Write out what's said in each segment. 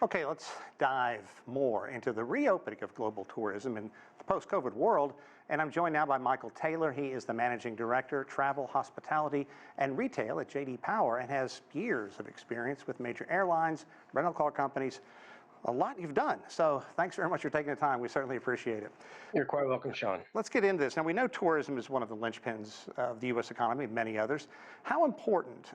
Okay, let's dive more into the reopening of global tourism in the post-COVID world. And I'm joined now by Michael Taylor. He is the Managing Director, Travel, Hospitality, and Retail at J.D. Power and has years of experience with major airlines, rental car companies, a lot you've done. So thanks very much for taking the time. We certainly appreciate it. You're quite welcome, Sean. Let's get into this. Now, we know tourism is one of the linchpins of the U.S. economy, and many others. How important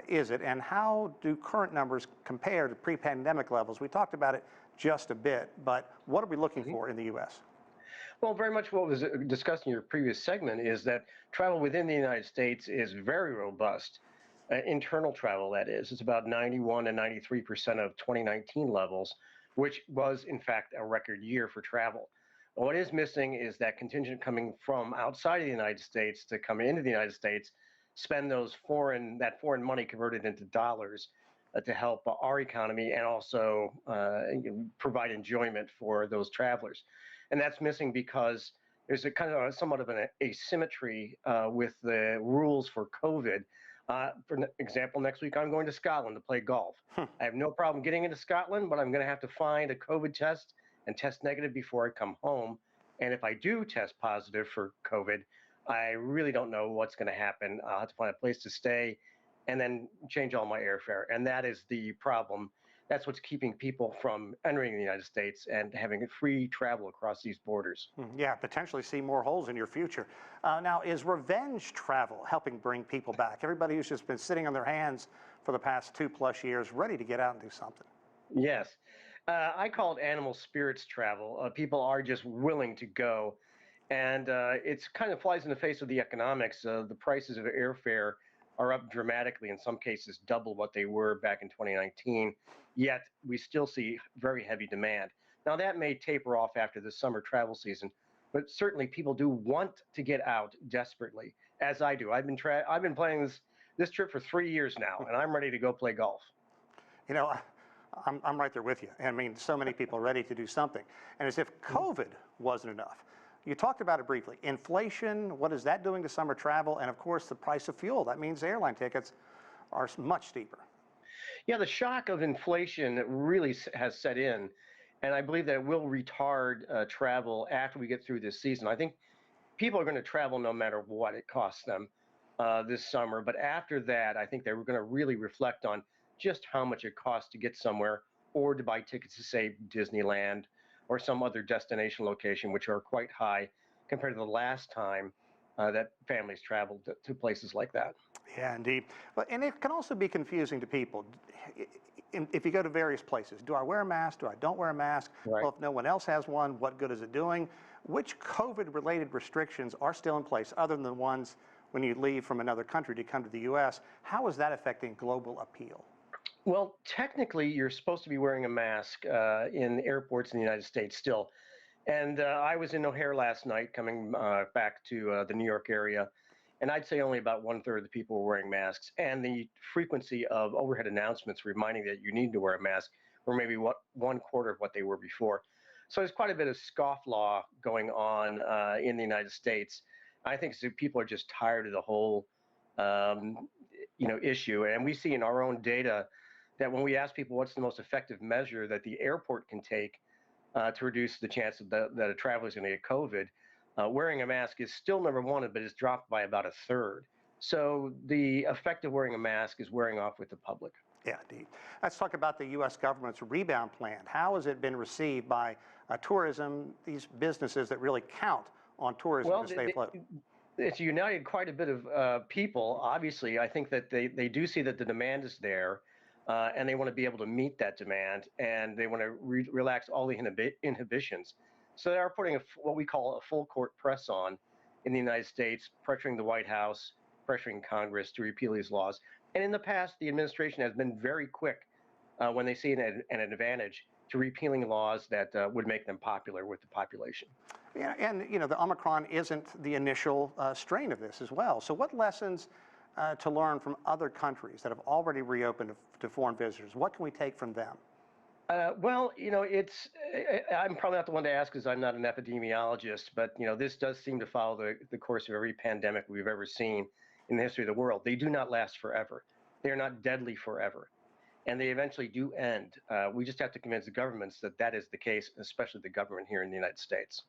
is it, and how do current numbers compare to pre-pandemic levels? We talked about it just a bit, but what are we looking for in the U.S.? Well, very much what was discussed in your previous segment is that travel within the United States is very robust. Internal travel, that is. It's about 91 and 93% of 2019 levels, which was, in fact, a record year for travel. What is missing is that contingent coming from outside of the United States to come into the United States, spend that foreign money converted into dollars to help our economy and also provide enjoyment for those travelers. And that's missing because there's a kind of somewhat of an asymmetry with the rules for COVID. For example, next week I'm going to Scotland to play golf. I have no problem getting into Scotland, but I'm going to have to find a COVID test and test negative before I come home. And if I do test positive for COVID, I really don't know what's going to happen. I'll have to find a place to stay and then change all my airfare. And that is the problem. That's what's keeping people from entering the United States and having free travel across these borders. Yeah, potentially see more holes in your future. Now, is revenge travel helping bring people back? Everybody who's just been sitting on their hands for the past 2+ years, ready to get out and do something. Yes. I call it animal spirits travel. People are just willing to go. And it's kind of flies in the face of the economics. The prices of airfare are up dramatically, in some cases double what they were back in 2019, yet we still see very heavy demand. Now that may taper off after the summer travel season, but certainly people do want to get out desperately, as I do. I've been planning this trip for 3 years now, and I'm ready to go play golf. You know, I'm right there with you. I mean, so many people are ready to do something. And as if COVID wasn't enough. You talked about it briefly. Inflation, what is that doing to summer travel? And of course, the price of fuel. That means airline tickets are much steeper. Yeah, the shock of inflation really has set in, and I believe that it will retard travel after we get through this season. I think people are going to travel no matter what it costs them this summer. But after that, I think they're going to really reflect on just how much it costs to get somewhere or to buy tickets to, say, Disneyland or some other destination location, which are quite high compared to the last time that families traveled to places like that. Yeah, indeed. But, and it can also be confusing to people. If you go to various places, do I wear a mask? Do I don't wear a mask? Right. Well, if no one else has one, what good is it doing? Which COVID-related restrictions are still in place other than the ones when you leave from another country to come to the U.S.? How is that affecting global appeal? Well, technically, you're supposed to be wearing a mask in airports in the United States still. And I was in O'Hare last night coming back to the New York area, and I'd say only about 1/3 of the people were wearing masks. And the frequency of overhead announcements reminding that you need to wear a mask were maybe 1/4 of what they were before. So there's quite a bit of scofflaw going on in the United States. I think people are just tired of the whole issue. And we see in our own data that when we ask people what's the most effective measure that the airport can take to reduce the chance that a traveler is going to get COVID, wearing a mask is still number one, but it's dropped by about 1/3. So the effect of wearing a mask is wearing off with the public. Yeah, indeed. Let's talk about the U.S. government's Rebound Plan. How has it been received by tourism, these businesses that really count on tourism to stay afloat? It's united quite a bit of people. Obviously, I think that they do see that the demand is there. And they want to be able to meet that demand, and they want to relax all the inhibitions. So they are putting what we call a full court press on in the United States, pressuring the White House, pressuring Congress to repeal these laws. And in the past, the administration has been very quick when they see an advantage to repealing laws that would make them popular with the population. Yeah, and the Omicron isn't the initial strain of this as well. So what lessons to learn from other countries that have already reopened to foreign visitors? What can we take from them? Well, I'm probably not the one to ask because I'm not an epidemiologist, but, this does seem to follow the course of every pandemic we've ever seen in the history of the world. They do not last forever. They are not deadly forever. and they eventually do end. We just have to convince the governments that that is the case, especially the government here in the United States.